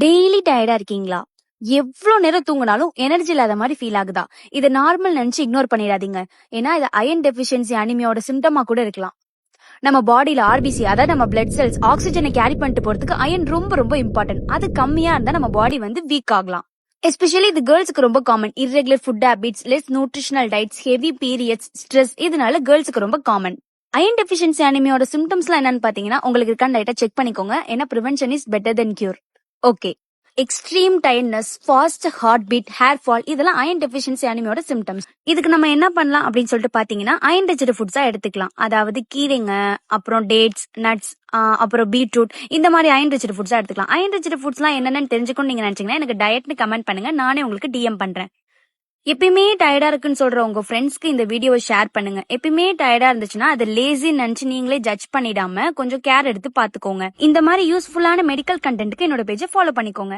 Daily டயர்டா இருக்கீங்களா? எவ்ளோ நேரம் தூங்குனாலும் எனர்ஜி இல்லாத மாதிரி ஃபீல் ஆகுதா? இத நார்மல் நினைச்சு இக்னோர் பண்ணிடாதீங்க. ஏன்னா இது அயர்ன் டெஃபிஷியன்சி அனிமியாவோட சிம்டமா கூட இருக்கலாம். நம்ம பாடியில ஆர்பிசி, அதாவது நம்ம பிளட் செல்ஸ் ஆக்சிஜனை கேரி பண்ணிட்டு போறதுக்கு அயர்ன் ரொம்ப ரொம்ப இம்பார்ட்டன்ட். அது கம்மியா இருந்தா நம்ம பாடி வீக் ஆகலாம். எஸ்பெஷலி இது கேர்ள்ஸ்க்கு ரொம்ப common. Irregular food habits, less nutritional diets, heavy periods, stress இதனால கேர்ள்ஸ்க்கு ரொம்ப காமன். அயர்ன் டெஃபிஷியன்சி அனிமியாவோட சிம்டம்ஸ்லாம் என்னன்னு பாத்தீங்கன்னா, உங்களுக்கு இருக்கான்னு லைட்டா செக் பண்ணிக்கோங்க. ஏன்னா prevention is better than cure. Okay. Extreme tiredness, fast heart beat, hair fall இதெல்லாம் அயர்ன் டெஃபிஷியன்சி அனிமியோட சிம்டம்ஸ். இதுக்கு நம்ம என்ன பண்ணலாம் அப்படின்னு சொல்லிட்டு பாத்தீங்கன்னா, அயர்ன் ரிச்டு ஃபுட்ஸா எடுத்துக்கலாம். அதாவது கீரைங்க, அப்புறம் டேட்ஸ், நட்ஸ், அப்புறம் பீட்ரூட் இந்த மாதிரி அயர்ன் ரிச்டு ஃபுட்ஸா எடுத்துக்கலாம். அயர்ன் ரிச்டு ஃபுட்ஸ்லாம் என்னென்னு தெரிஞ்சுக்கணும் நீங்க நினைச்சீங்கன்னா எனக்கு டயட்னு கமெண்ட் பண்ணுங்க, நானே உங்களுக்கு டிஎம் பண்றேன். எப்பயுமே டயர்டா இருக்குன்னு சொல்ற உங்க ஃப்ரெண்ட்ஸ்க்கு இந்த வீடியோவை ஷேர் பண்ணுங்க. எப்பயுமே டயர்டா இருந்துச்சுன்னா அது லேசி நினைச்சு நீங்களே ஜட்ஜ் பண்ணிடாம கொஞ்சம் கேர் எடுத்து பாத்துக்கோங்க. இந்த மாதிரி யூஸ்ஃபுல்லான மெடிக்கல் கண்டென்ட்க்கு என்னோட பேஜை ஃபாலோ பண்ணிக்கோங்க.